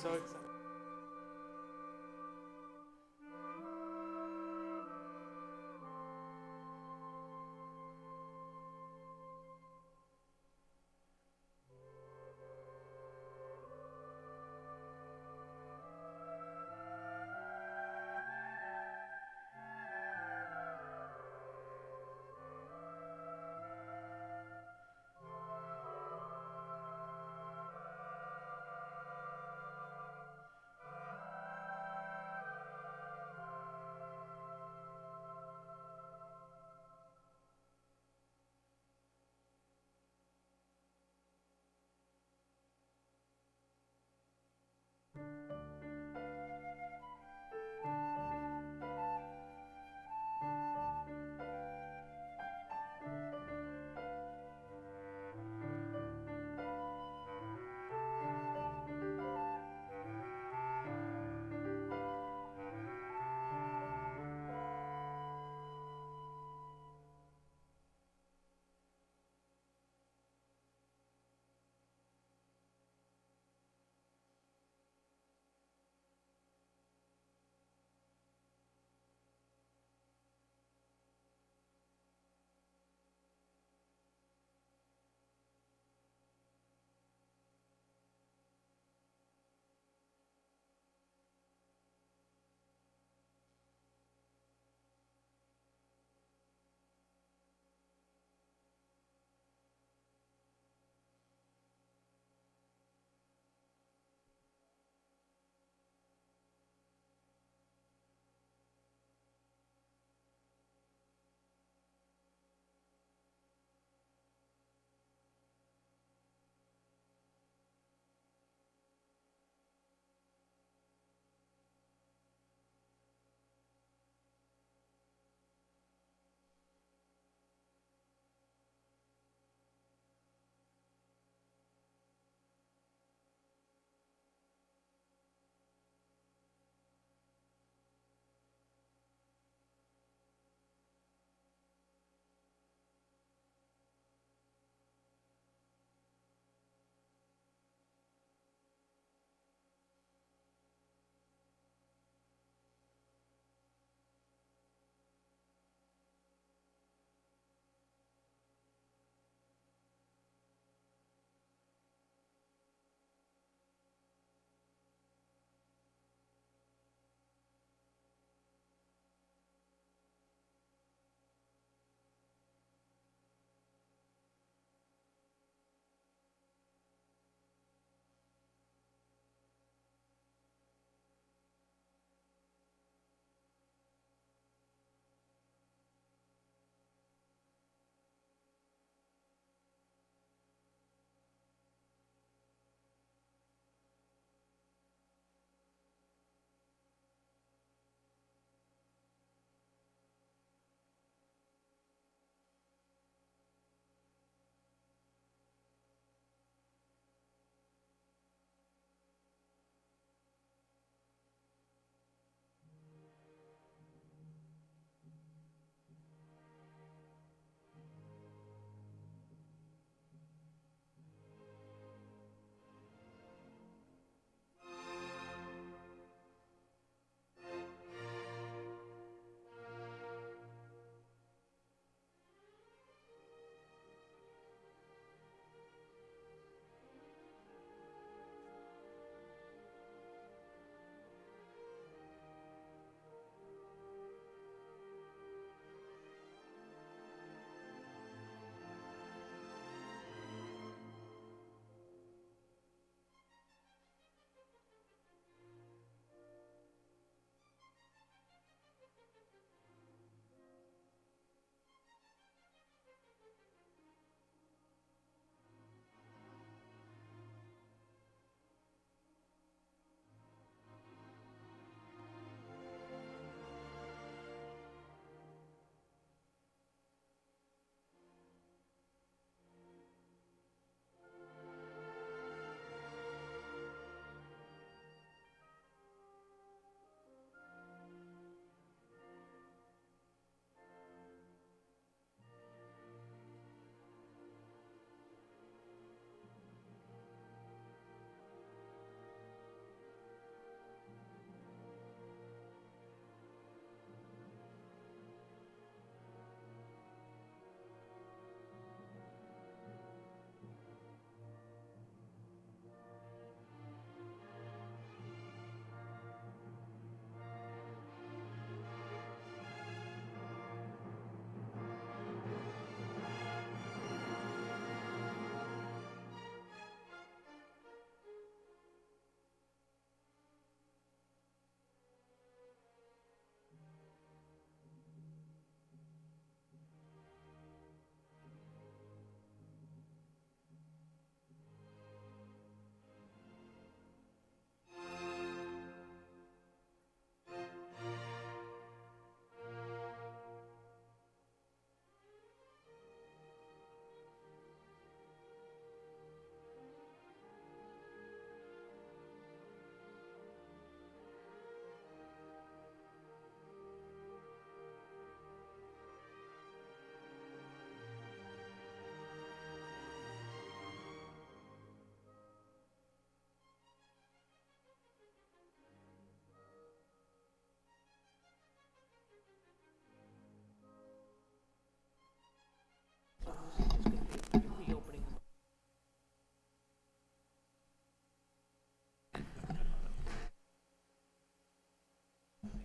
so excited.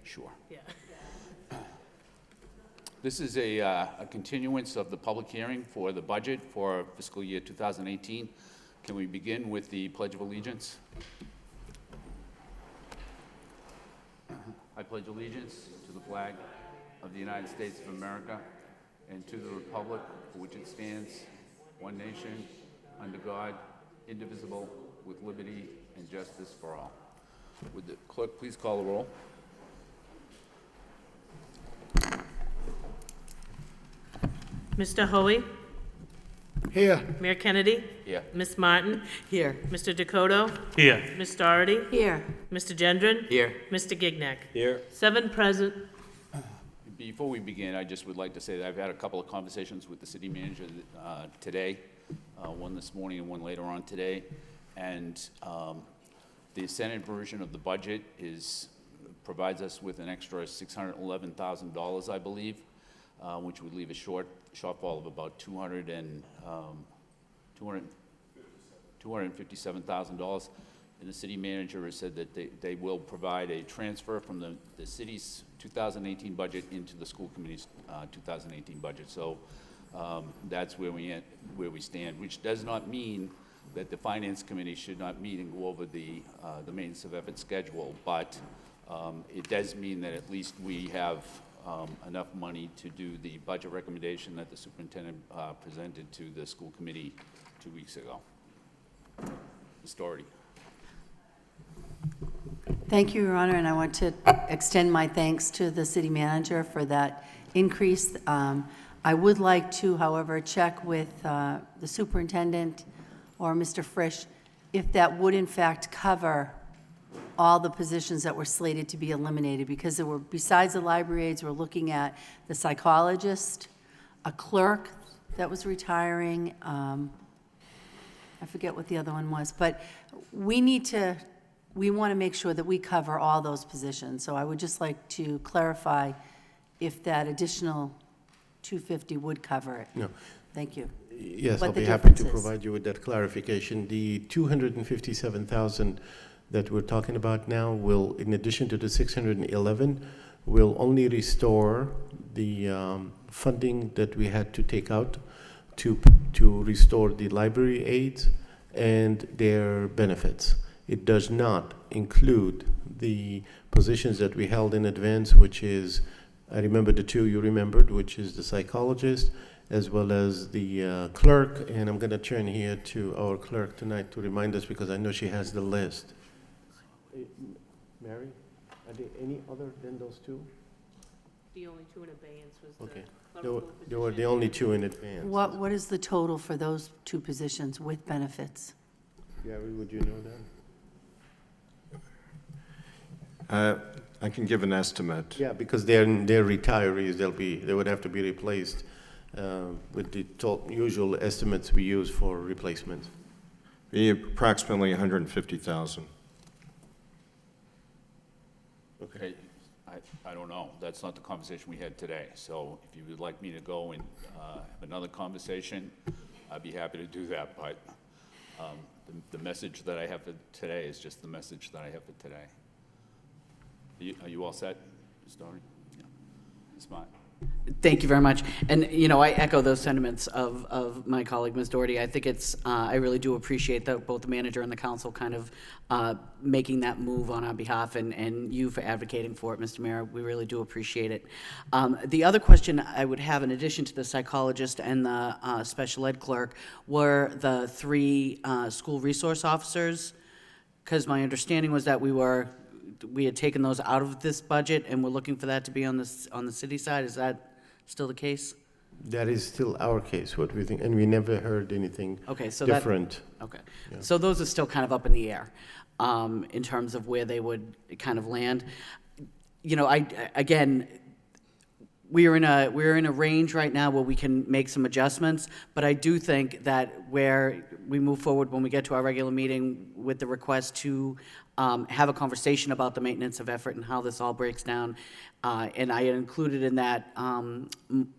Sure. Yeah. This is a continuance of the public hearing for the budget for fiscal year 2018. Can we begin with the Pledge of Allegiance? I pledge allegiance to the flag of the United States of America and to the republic for which it stands, one nation, under God, indivisible, with liberty and justice for all. Would the clerk please call the roll? Mr. Hoey? Here. Mayor Kennedy? Here. Ms. Martin? Here. Mr. Dakota? Here. Ms. Doherty? Here. Mr. Gendron? Here. Mr. Gignac? Here. 7 present. Before we begin, I just would like to say that I've had a couple of conversations with the city manager today, one this morning and one later on today, and the Senate version of the budget provides us with an extra $611,000, I believe, which would leave a shortfall of about $257,000. And the city manager has said that they will provide a transfer from the city's 2018 budget into the school committee's 2018 budget. So that's where we stand, which does not mean that the finance committee should not meet and go over the maintenance of effort schedule, but it does mean that at least we have enough money to do the budget recommendation that the superintendent presented to the school committee 2 weeks ago. Ms. Doherty. Thank you, Your Honor, and I want to extend my thanks to the city manager for that increase. I would like to, however, check with the superintendent or Mr. Frisch if that would in fact cover all the positions that were slated to be eliminated, because there were, besides the library aides, we're looking at the psychologist, a clerk that was retiring, I forget what the other one was, but we want to make sure that we cover all those positions. So I would just like to clarify if that additional 250 would cover it. No. Thank you. Yes, What I'll the be happy to difference is. provide you with that clarification. The 257,000 that we're talking about now will, in addition to the 611, will only restore the funding that we had to take out to restore the library aides and their benefits. It does not include the positions that we held in advance, which is, I remember the two you remembered, which is the psychologist as well as the clerk. And I'm going to turn here to our clerk tonight to remind us, because I know she has the list. Mary, are there any other than those two? The only 2 in abeyance was Okay. the They were the only two in advance. What is the total for those 2 positions with benefits? Gary, would you know that? I can give an estimate. Yeah, because they're retirees, they would have to be replaced with the usual estimates we use for replacements. Be approximately 150,000. Okay, I don't know. That's not the conversation we had today. So if you would like me to go and have another conversation, I'd be happy to do that. But the message that I have for today is just the message that I have for today. Are you all set, Ms. Doherty? Yeah. Ms. Mott? Thank you very much. And, I echo those sentiments of my colleague, Ms. Doherty. I think I really do appreciate both the manager and the council kind of making that move on our behalf, and you for advocating for it, Mr. Mayor. We really do appreciate it. The other question I would have, in addition to the psychologist and the special ed clerk, were the 3 school resource officers, because my understanding was that we had taken those out of this budget, and we're looking for that to be on the city side. Is that still the case? That is still our case, what we think, and we never heard anything different. Okay, Yeah. so those are still kind of up in the air in terms of where they would kind of land. We're in a range right now where we can make some adjustments, but I do think that where we move forward when we get to our regular meeting with the request to have a conversation about the maintenance of effort and how this all breaks down, and I had included in that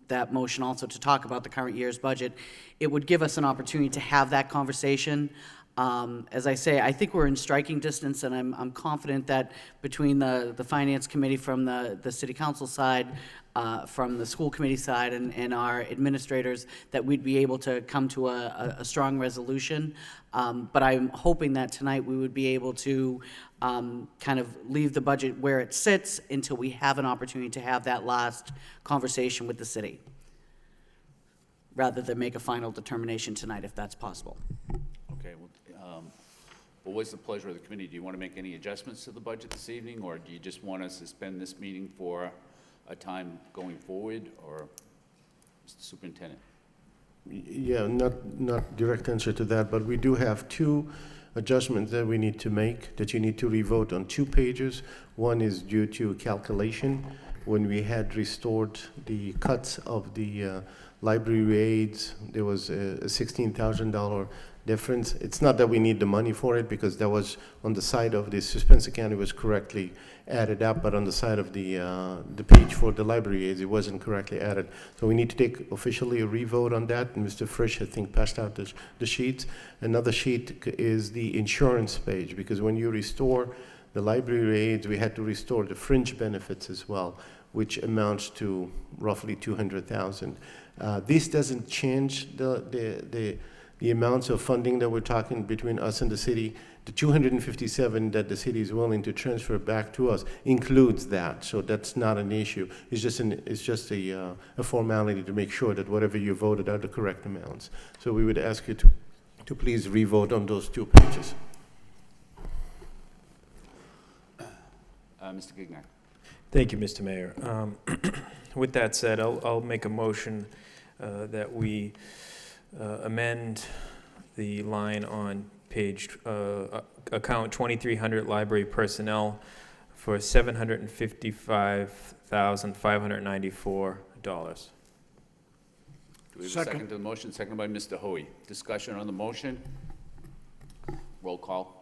that motion also to talk about the current year's budget, it would give us an opportunity to have that conversation As I say, I think we're in striking distance, and I'm confident that between the Finance Committee from the City Council side, from the school committee side, and our administrators, that we'd be able to come to a strong resolution. But I'm hoping that tonight we would be able to kind of leave the budget where it sits until we have an opportunity to have that last conversation with the city, rather than make a final determination tonight, if that's possible. Okay, well, what's the pleasure of the committee? Do you want to make any adjustments to the budget this evening, or do you just want us to suspend this meeting for a time going forward, or Mr. Superintendent? Yeah, not direct answer to that, but we do have two adjustments that we need to make, that you need to revote on 2 pages. One is due to calculation, when we had restored the cuts of the library aids, there was a $16,000 difference. It's not that we need the money for it, because that was on the side of the suspense account, it was correctly added up, but on the side of the page for the library aids, it wasn't correctly added. So we need to take officially a revote on that, and Mr. Frisch, I think, passed out the sheets. Another sheet is the insurance page, because when you restore the library aids, we had to restore the fringe benefits as well, which amounts to roughly $200,000. This doesn't change the amounts of funding that we're talking between us and the city. The 257 that the city is willing to transfer back to us includes that, so that's not an issue. It's just a formality to make sure that whatever you voted are the correct amounts. So we would ask you to please revote on those 2 pages. Mr. Gignac? Thank you, Mr. Mayor. With that said, I'll make a motion that we amend the line on page, account 2300 library personnel for $755,594. Do we have a second to the motion? Seconded by Mr. Hoey. Discussion on the motion? Roll call.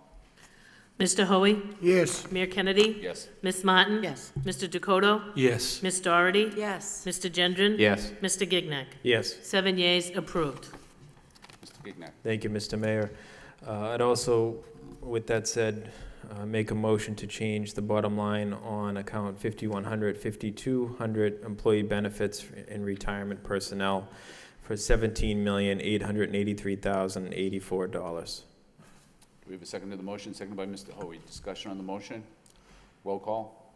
Mr. Hoey? Yes. Mayor Kennedy? Yes. Ms. Martin? Yes. Mr. Dakota? Yes. Ms. Doherty? Yes. Mr. Gendron? Yes. Mr. Gignac? Yes. 7 yeas, approved. Mr. Gignac? Thank you, Mr. Mayor. I'd also, with that said, make a motion to change the bottom line on account 5200 employee benefits and retirement personnel for $17,883,084. Do we have a second to the motion? Seconded by Mr. Hoey. Discussion on the motion? Roll call.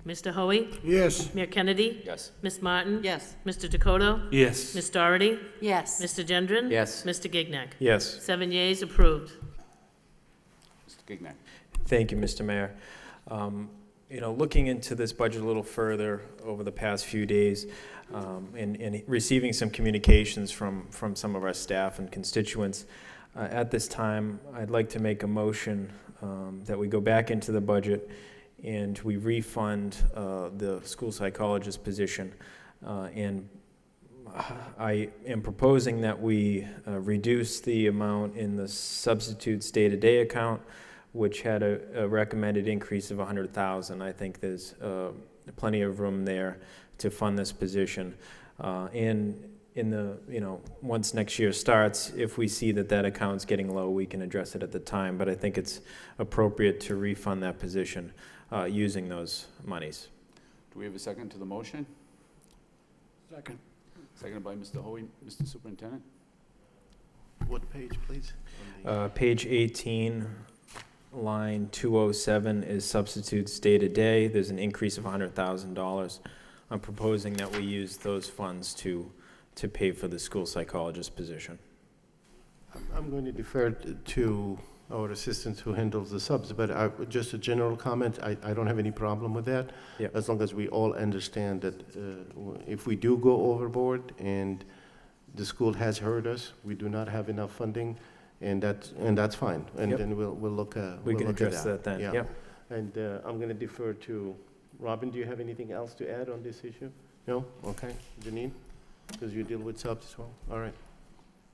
Mr. Hoey? Yes. Mayor Kennedy? Yes. Ms. Martin? Yes. Mr. Dakota? Yes. Ms. Doherty? Yes. Mr. Gendron? Yes. Mr. Gignac? Yes. 7 yeas, approved. Mr. Gignac? Thank you, Mr. Mayor. Looking into this budget a little further over the past few days, and receiving some communications from some of our staff and constituents, at this time, I'd like to make a motion that we go back into the budget and we refund the school psychologist position. And I am proposing that we reduce the amount in the substitute stay-to-day account, which had a recommended increase of $100,000. I think there's plenty of room there to fund this position. And in the, once next year starts, if we see that account's getting low, we can address it at the time. But I think it's appropriate to refund that position using those monies. Do we have a second to the motion? Second. Seconded by Mr. Hoey. Mr. Superintendent? What page, please? Page 18, line 207 is substitutes day-to-day. There's an increase of $100,000. I'm proposing that we use those funds to pay for the school psychologist position. I'm going to defer to our assistant who handles the subs, but just a general comment, I don't have any problem with that. Yep. As long as we all understand that if we do go overboard and the school has heard us, we do not have enough funding, and that's fine. And Yep. then we'll look at We can look at address that then, Yeah. yep. And I'm going to defer to Robin. Do you have anything else to add on this issue? No? Okay. Janine? Because you deal with subs as well? All right.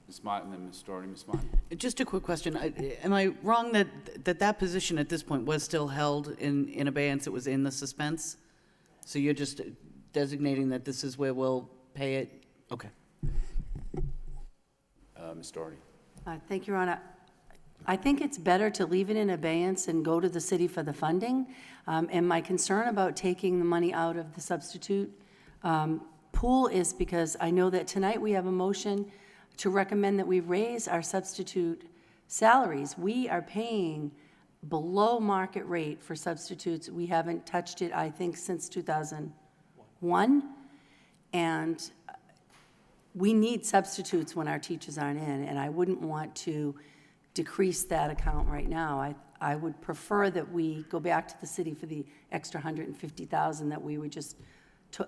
Ms. Martin and Ms. Doherty. Ms. Martin? Just a quick question. Am I wrong that position at this point was still held in abeyance? It was in the suspense? So you're just designating that this is where we'll pay it? Okay. Ms. Doherty? Thank you, Your Honor. I think it's better to leave it in abeyance and go to the city for the funding. And my concern about taking the money out of the substitute pool is because I know that tonight we have a motion to recommend that we raise our substitute salaries. We are paying below market rate for substitutes. We haven't touched it, I think, since 2001. And we need substitutes when our teachers aren't in, and I wouldn't want to decrease that account right now. I would prefer that we go back to the city for the extra $150,000 that we would just,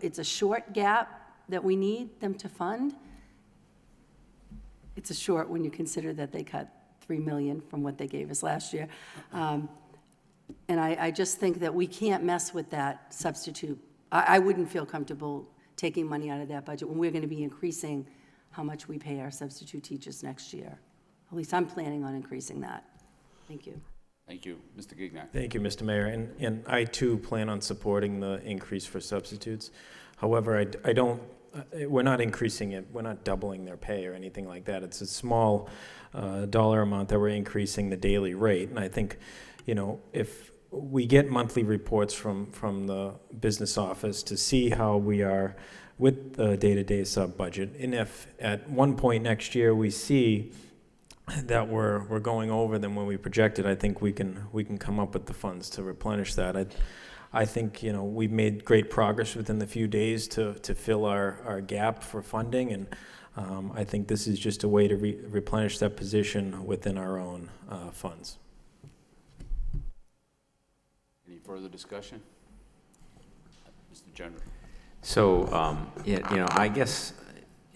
it's a short gap that we need them to fund. It's a short when you consider that they cut $3 million from what they gave us last year. And I just think that we can't mess with that substitute. I wouldn't feel comfortable taking money out of that budget when we're going to be increasing how much we pay our substitute teachers next year. At least I'm planning on increasing that. Thank you. Thank you. Mr. Gignac. Thank you, Mr. Mayor, and I too plan on supporting the increase for substitutes. However, I don't, we're not increasing it, we're not doubling their pay or anything like that. It's a small dollar amount that we're increasing the daily rate, and I think, you know, if we get monthly reports from the business office to see how we are with the day-to-day sub-budget, and if at one point next year we see that we're going over than when we projected, I think we can come up with the funds to replenish that. I think, you know, we've made great progress within the few days to fill our gap for funding, and I think this is just a way to replenish that position within our own funds. Any further discussion? Mr. General. So, you know, I guess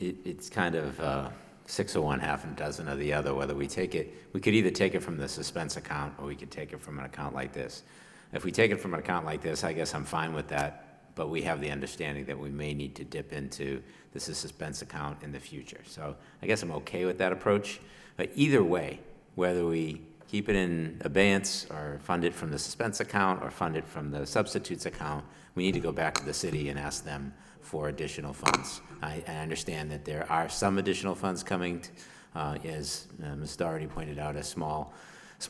it's kind of 6 of one, half a dozen of the other, whether we take it, we could either take it from the suspense account or we could take it from an account like this. If we take it from an account like this, I guess I'm fine with that, but we have the understanding that we may need to dip into the suspense account in the future. So I guess I'm okay with that approach, but either way, whether we keep it in abeyance or fund it from the suspense account or fund it from the substitutes account, we need to go back to the city and ask them for additional funds. I understand that there are some additional funds coming, as Ms. Doherty pointed out, a small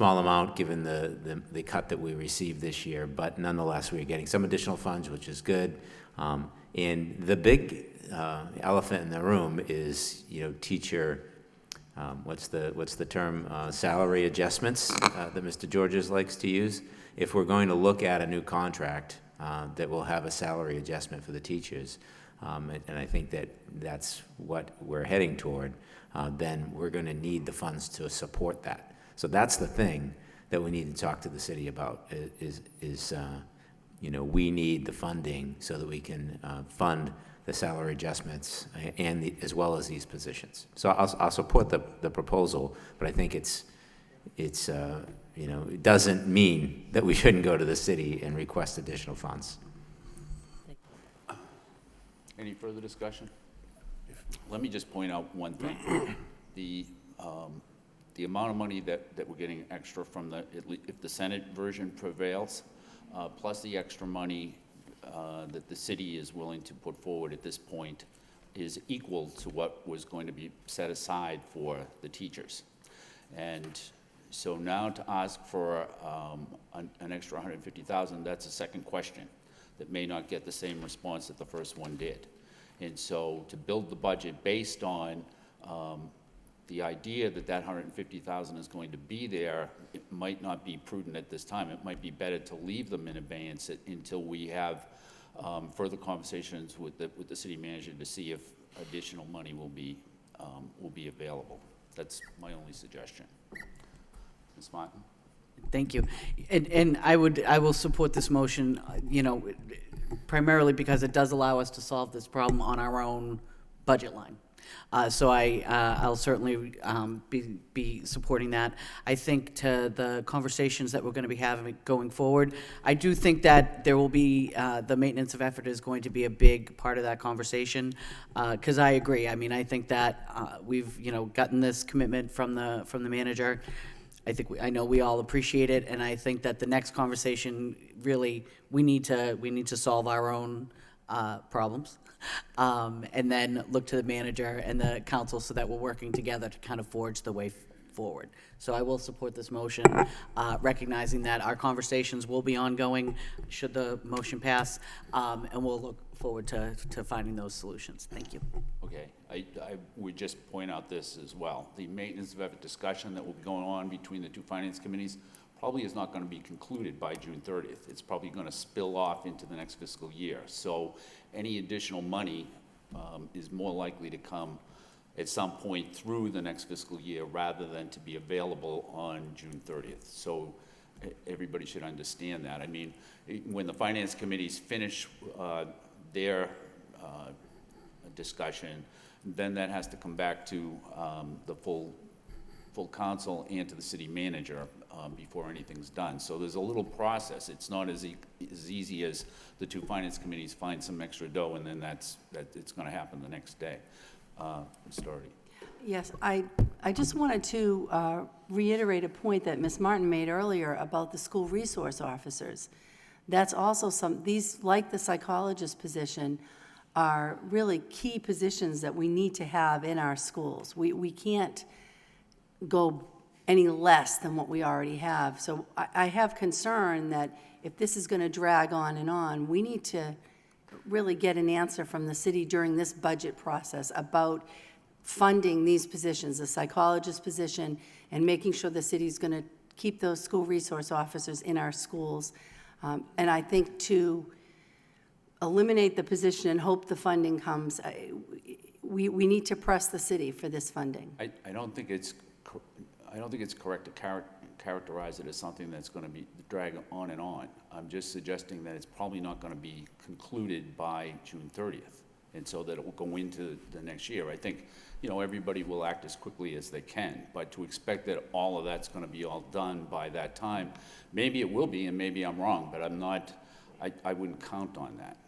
amount given the cut that we received this year, but nonetheless we're getting some additional funds, which is good. And the big elephant in the room is, you know, teacher, what's the term, salary adjustments that Mr. Georges likes to use. If we're going to look at a new contract that will have a salary adjustment for the teachers, and I think that that's what we're heading toward, then we're going to need the funds to support that. So that's the thing that we need to talk to the city about is you know, we need the funding so that we can fund the salary adjustments and as well as these positions. So I'll support the proposal, but I think it's you know, it doesn't mean that we shouldn't go to the city and request additional funds. Any further discussion? Let me just point out one thing. The amount of money that we're getting extra from if the Senate version prevails, plus the extra money that the city is willing to put forward at this point is equal to what was going to be set aside for the teachers. And so now to ask for an extra $150,000, that's a second question that may not get the same response that the first one did. And so to build the budget based on the idea that that $150,000 is going to be there, it might not be prudent at this time. It might be better to leave them in abeyance until we have further conversations with the city manager to see if additional money will be available. That's my only suggestion. Ms. Martin? Thank you. And I will support this motion, you know, primarily because it does allow us to solve this problem on our own budget line. So I'll certainly be supporting that. I think to the conversations that we're going to be having going forward, I do think that there will be, the maintenance of effort is going to be a big part of that conversation, because I agree. I mean, I think that we've, you know, gotten this commitment from the manager. I know we all appreciate it, and I think that the next conversation, really, we need to solve our own problems. And then look to the manager and the council so that we're working together to kind of forge the way forward. So I will support this motion, recognizing that our conversations will be ongoing should the motion pass, and we'll look forward to finding those solutions. Thank you. Okay, I would just point out this as well. The maintenance of effort discussion that will be going on between the two finance committees probably is not going to be concluded by June 30th. It's probably going to spill off into the next fiscal year. So any additional money is more likely to come at some point through the next fiscal year rather than to be available on June 30th. So everybody should understand that. I mean, when the finance committees finish their discussion, then that has to come back to the full council and to the city manager before anything's done. So there's a little process. It's not as easy as the two finance committees find some extra dough and then it's going to happen the next day. Ms. Doherty. Yes, I just wanted to reiterate a point that Ms. Martin made earlier about the school resource officers. That's also these, like the psychologist position, are really key positions that we need to have in our schools. We can't go any less than what we already have. So I have concern that if this is going to drag on, we need to really get an answer from the city during this budget process about funding these positions, the psychologist position, and making sure the city's going to keep those school resource officers in our schools. And I think to eliminate the position and hope the funding comes, we need to press the city for this funding. I don't think it's correct to characterize it as something that's going to be drag on and on. I'm just suggesting that it's probably not going to be concluded by June 30th, and so that it will go into the next year. I think, everybody will act as quickly as they can, but to expect that all of that's going to be all done by that time, maybe it will be, and maybe I'm wrong, but I wouldn't count on that.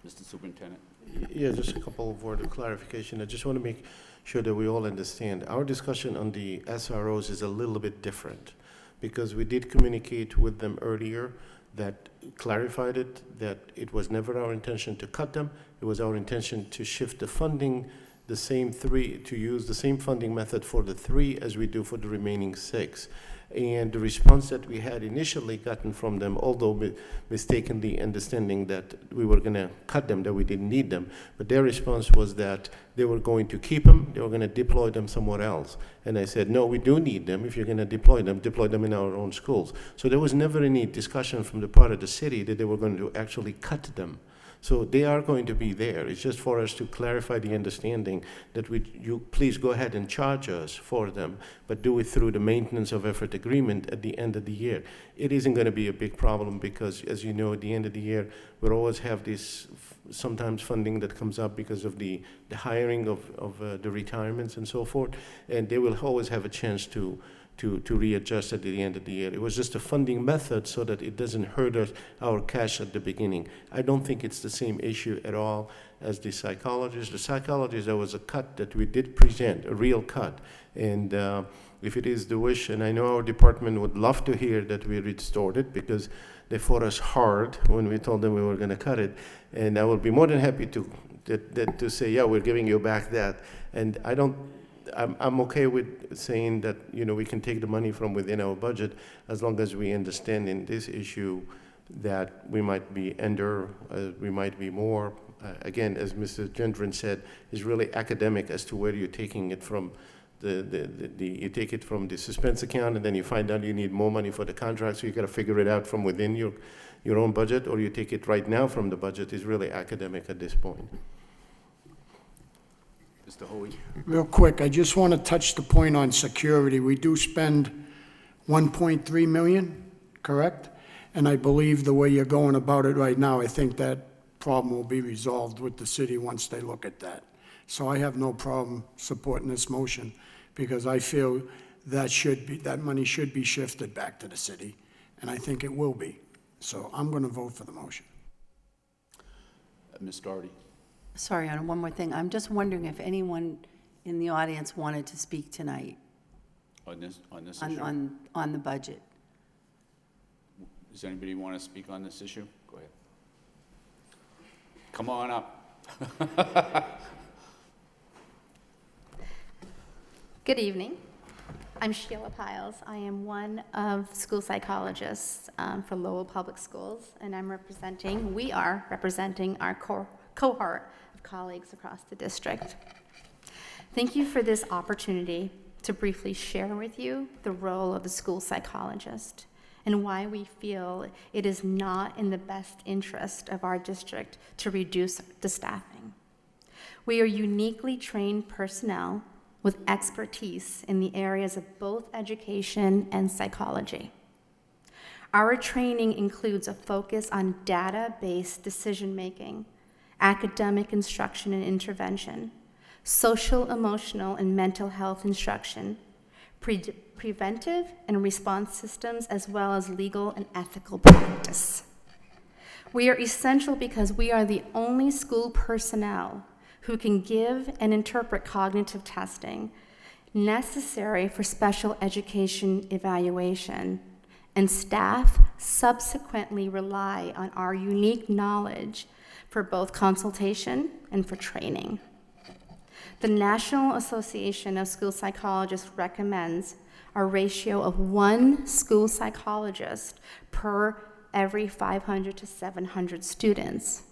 Mr. Superintendent? Yeah, just a couple of words of clarification. I just want to make sure that we all understand. Our discussion on the SROs is a little bit different because we did communicate with them earlier that clarified it, that it was never our intention to cut them. It was our intention to shift the funding, the same three, to use the same funding method for the 3 as we do for the remaining 6. And the response that we had initially gotten from them, although mistakenly understanding that we were going to cut them, that we didn't need them, but their response was that they were going to keep them, they were going to deploy them somewhere else. And I said, no, we do need them. If you're going to deploy them in our own schools. So there was never any discussion from the part of the city that they were going to actually cut them. So they are going to be there. It's just for us to clarify the understanding that you please go ahead and charge us for them, but do it through the maintenance of effort agreement at the end of the year. It isn't going to be a big problem because, as you know, at the end of the year, we'll always have this sometimes funding that comes up because of the hiring of the retirements and so forth, and they will always have a chance to readjust at the end of the year. It was just a funding method so that it doesn't hurt our cash at the beginning. I don't think it's the same issue at all as the psychologist. The psychologist, there was a cut that we did present, a real cut. And if it is the wish, and I know our department would love to hear that we restored it because they fought us hard when we told them we were going to cut it. And I will be more than happy to say, yeah, we're giving you back that. And I'm okay with saying that, we can take the money from within our budget as long as we understand in this issue that we might be under, we might be more. Again, as Mr. Gendron said, is really academic as to where you're taking it from. You take it from the suspense account and then you find out you need more money for the contract, so you got to figure it out from within your own budget, or you take it right now from the budget. Is really academic at this point. Mr. Hoey? Real quick, I just want to touch the point on security. We do spend 1.3 million, correct? And I believe the way you're going about it right now, I think that problem will be resolved with the city once they look at that. So I have no problem supporting this motion because I feel that money should be shifted back to the city, and I think it will be. So I'm going to vote for the motion. Ms. Doherty? Sorry, on one more thing. I'm just wondering if anyone in the audience wanted to speak tonight On this issue? on the budget. Does anybody want to speak on this issue? Go ahead. Come on up. Good evening. I'm Sheila Piles. I am one of the school psychologists for Lowell Public Schools, and we are representing our cohort of colleagues across the district. Thank you for this opportunity to briefly share with you the role of the school psychologist and why we feel it is not in the best interest of our district to reduce the staffing. We are uniquely trained personnel with expertise in the areas of both education and psychology. Our training includes a focus on data-based decision-making, academic instruction and intervention, social, emotional, and mental health instruction, preventive and response systems, as well as legal and ethical practice. We are essential because we are the only school personnel who can give and interpret cognitive testing necessary for special education evaluation, and staff subsequently rely on our unique knowledge for both consultation and for training. The National Association of School Psychologists recommends a ratio of 1 school psychologist per every 500 to 700 students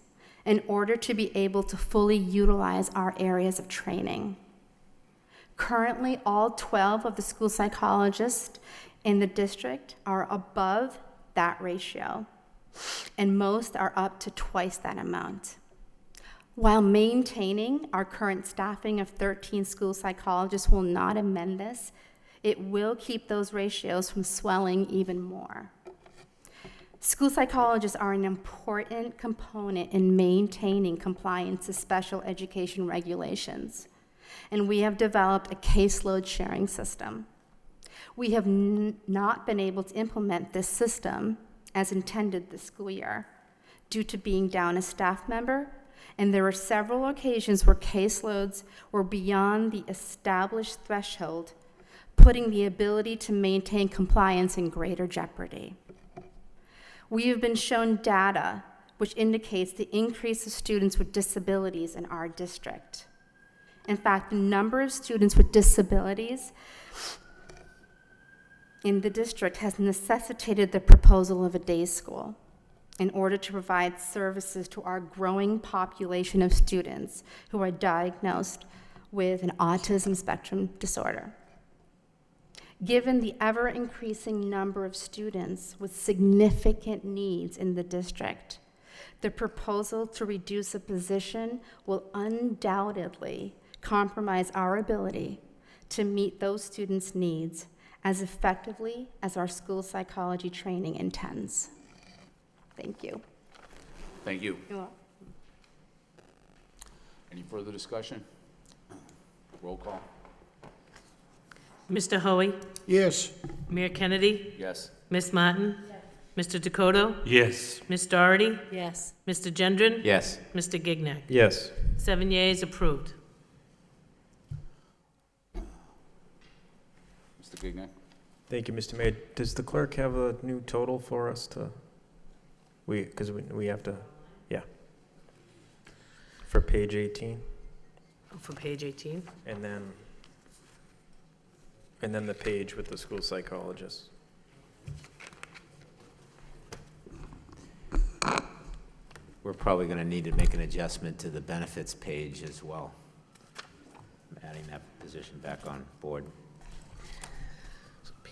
in order to be able to fully utilize our areas of training. Currently, all 12 of the school psychologists in the district are above that ratio, and most are up to twice that amount. While maintaining our current staffing of 13 school psychologists will not amend this, it will keep those ratios from swelling even more. School psychologists are an important component in maintaining compliance to special education regulations, and we have developed a caseload sharing system. We have not been able to implement this system as intended this school year due to being down a staff member, and there were several occasions where caseloads were beyond the established threshold, putting the ability to maintain compliance in greater jeopardy. We have been shown data which indicates the increase of students with disabilities in our district. In fact, the number of students with disabilities in the district has necessitated the proposal of a day school in order to provide services to our growing population of students who are diagnosed with an autism spectrum disorder. Given the ever-increasing number of students with significant needs in the district, the proposal to reduce a position will undoubtedly compromise our ability to meet those students' needs as effectively as our school psychology training intends. Thank you. Thank you. You're welcome. Any further discussion? Roll call. Mr. Hoey? Yes. Mayor Kennedy? Yes. Ms. Martin? Mr. Dakota? Yes. Ms. Doherty? Yes. Mr. Gendron? Yes. Mr. Gignac? Yes. 7 yeas, approved. Mr. Gignac? Thank you, Mr. Mayor. Does the clerk have a new total for us to, because we have to, yeah. For page 18, For page 18. and then the page with the school psychologist. We're probably going to need to make an adjustment to the benefits page as well. Adding that position back on board.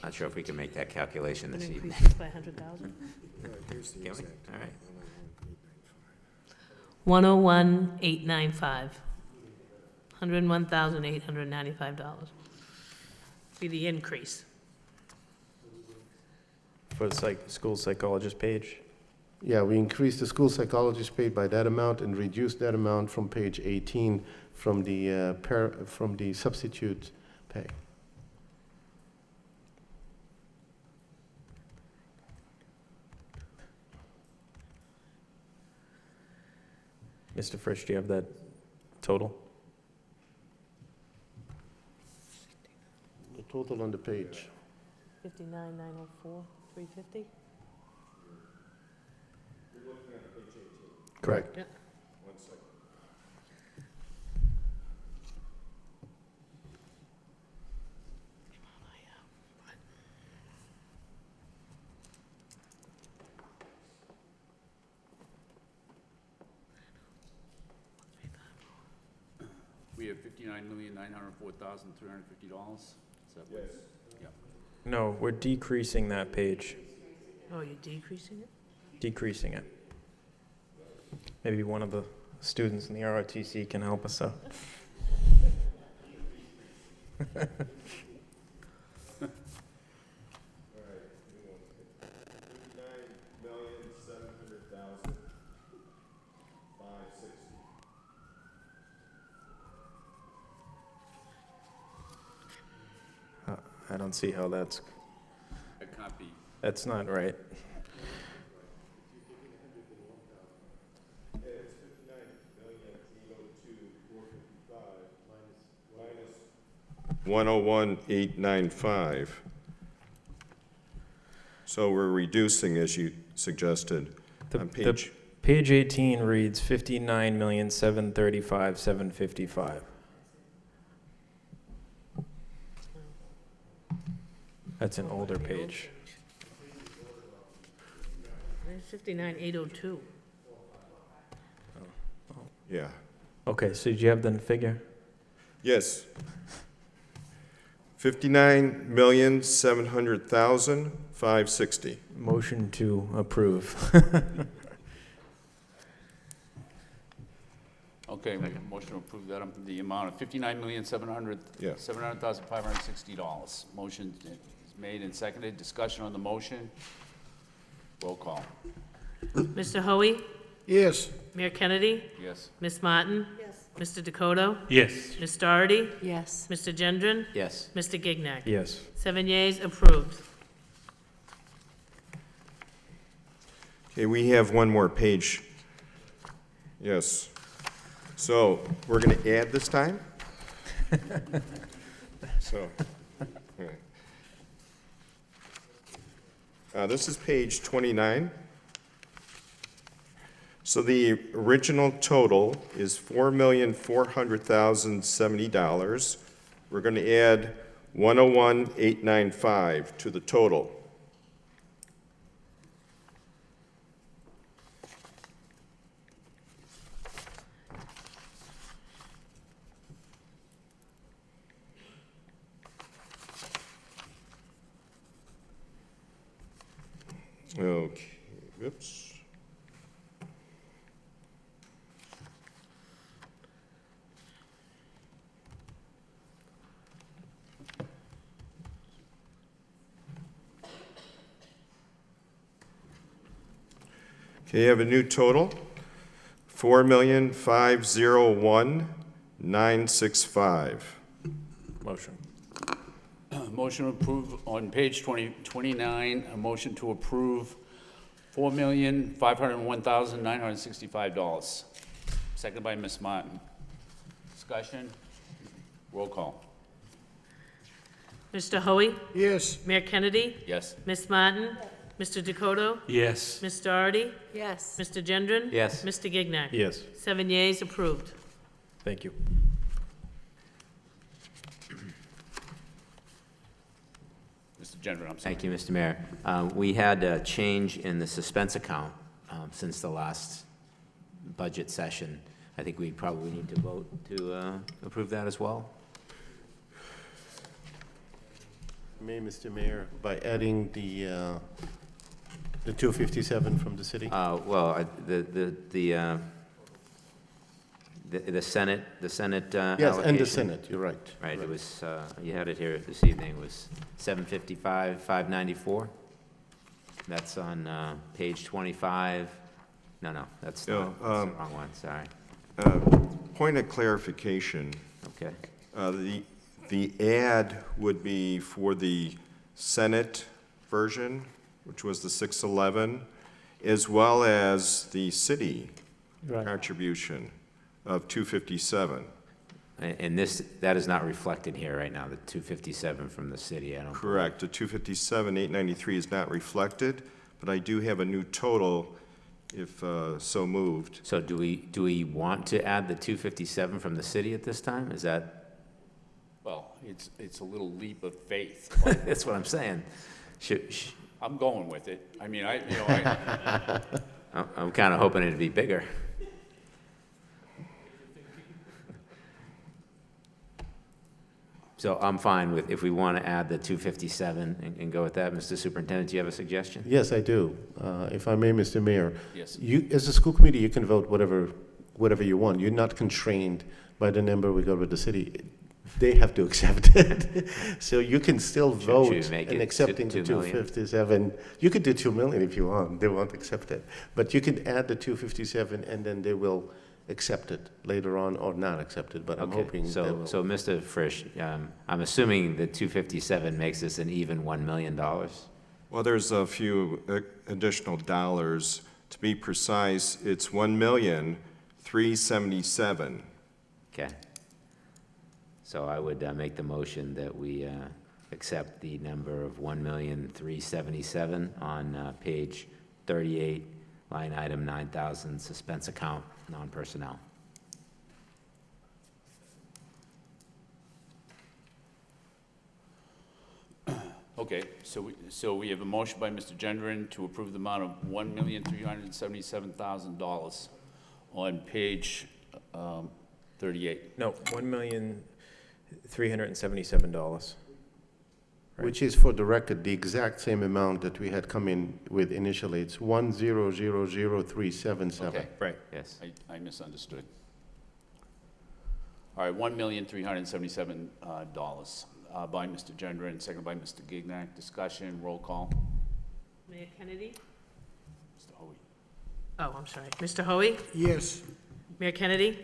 Not sure if we can make that calculation this evening. Increase by 100,000. Can we? All right. 101,895. $101,895. Be the increase. For the school psychologist page? Yeah, we increased the school psychologist paid by that amount and reduced that amount from page 18 from the substitute pay. Mr. Frisch, do you have that total? The total on the page. 59,904, 350? Correct. Yeah. we have $59,904,350. Is that what? Yeah. No, we're decreasing that page, Oh, you're decreasing it? decreasing it. Maybe one of the students in the ROTC can help us out. I don't see how That can't be. that's not right. $101,895. So we're reducing, as you suggested, on page. Page 18 reads 59,735,755. That's an older page. There's 59,802. Yeah. Okay, so did you have the figure? Yes. 59,700,560. Motion to approve. Okay, we have a motion to approve that, the amount of $59,700,000, Yeah. $700,560. Motion is made and seconded. Discussion on the motion. Roll call. Mr. Hoey? Yes. Mayor Kennedy? Yes. Ms. Martin? Yes. Mr. Dakota? Yes. Ms. Doherty? Yes. Mr. Gendron? Yes. Mr. Gignac? Yes. 7 yeas, approved. Okay, we have one more page. Yes. So we're going to add this time? So, all right. This is page 29. So the original total is $4,400,070. We're going to add 101,895 to the total. Okay, oops. Okay, you have a new total, 4,501,965. Motion. Motion to approve on page 29, a motion to approve $4,501,965. Seconded by Ms. Martin. Discussion? Roll call. Mr. Hoey? Yes. Mayor Kennedy? Yes. Ms. Martin? Mr. Dakota? Yes. Ms. Doherty? Yes. Mr. Gendron? Yes. Mr. Gignac? Yes. 7 yeas, approved. Thank you. Mr. Gendron, I'm sorry. Thank you, Mr. Mayor. We had a change in the suspense account since the last budget session. I think we probably need to vote to approve that as well. May, Mr. Mayor, by adding the 257 from the city? Well, the Senate, Yes, and the allocation. Senate, you're right. Right, it was, you had it here this evening, it was 755, 594. That's on page 25. No, that's No, not, that's the wrong one, sorry. Point of clarification, Okay, the ad would be for the Senate version, which was the 611, as well as the city Right. contribution of 257. and that is not reflected here right now, the 257 from the city, I don't. Correct. The 257, 893 is not reflected, but I do have a new total if so moved. So do we want to add the 257 from the city at this time? Is that, Well, it's a little leap of faith. that's what I'm saying. I'm going with it. I mean, I'm kind of hoping it'd be bigger. So I'm fine with, if we want to add the 257 and go with that. Mr. Superintendent, do you have a suggestion? Yes, I do. If I may, Mr. Mayor. Yes. You, as a school committee, you can vote whatever you want. You're not constrained by the number we got with the city. They have to accept it. So you can still vote Should we make in it accepting the 2 million? 257. You could do 2 million if you want. They won't accept it. But you can add the 257 and then they will accept it later on or not accept it. But I'm Okay, hoping they so, will. so Mr. Frisch, I'm assuming the 257 makes this an even $1 million? Well, there's a few additional dollars. To be precise, it's 1,377,000. Okay. So I would make the motion that we accept the number of 1,377,000 on page 38, line item 9,000, suspense account, non-personnel. Okay, so we have a motion by Mr. Gendron to approve the amount of $1,377,000 on page 38. No, $1,377,000. Which is, for the record, the exact same amount that we had come in with initially. It's 1,000,377. Okay. Right. Yes. I misunderstood. All right, $1,377,000 by Mr. Gendron, second by Mr. Gignac. Discussion, roll call. Mayor Kennedy? Mr. Hoey? Oh, I'm sorry. Mr. Hoey? Yes. Mayor Kennedy?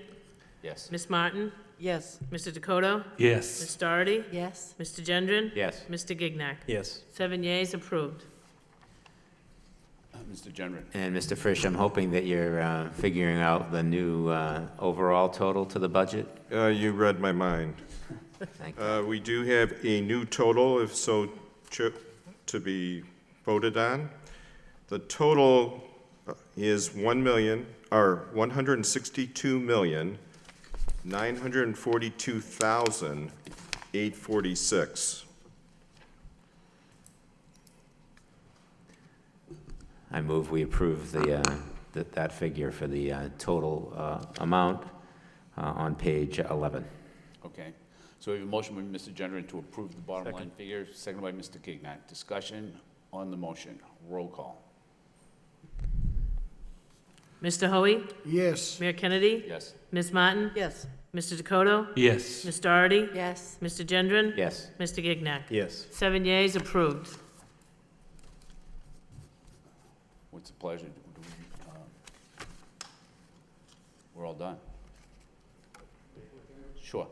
Yes. Ms. Martin? Yes. Mr. Dakota? Yes. Ms. Doherty? Yes? Mr. Gendron? Yes. Mr. Gignac? Yes. 7 yeas, approved. Mr. Gendron? And Mr. Frisch, I'm hoping that you're figuring out the new overall total to the budget. You read my mind. Thank you. We do have a new total, if so to be voted on. The total is 1,162,942,846. I move we approve that figure for the total amount on page 11. Okay. So we have a motion by Mr. Gendron to approve the bottom line figure, seconded by Mr. Gignac. Discussion on the motion. Roll call. Mr. Hoey? Yes. Mayor Kennedy? Yes. Ms. Martin? Yes. Mr. Dakota? Yes. Ms. Doherty? Yes? Mr. Gendron? Yes. Mr. Gignac? Yes. 7 yeas, approved. What's the pleasure? We're all done. Sure.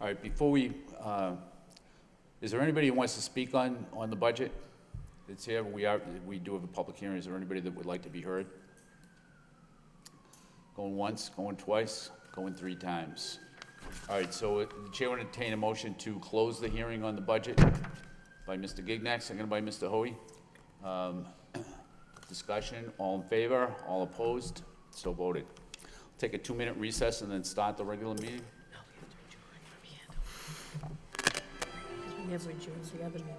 All right, before we, is there anybody who wants to speak on the budget? It's here, we do have a public hearing. Is there anybody that would like to be heard? Going once, going twice, going 3 times. All right, so the chair will entertain a motion to close the hearing on the budget by Mr. Gignac, seconded by Mr. Hoey. Discussion, all in favor, all opposed, so voted. Take a 2-minute recess and then start the regular meeting. We never adjourned the other meeting.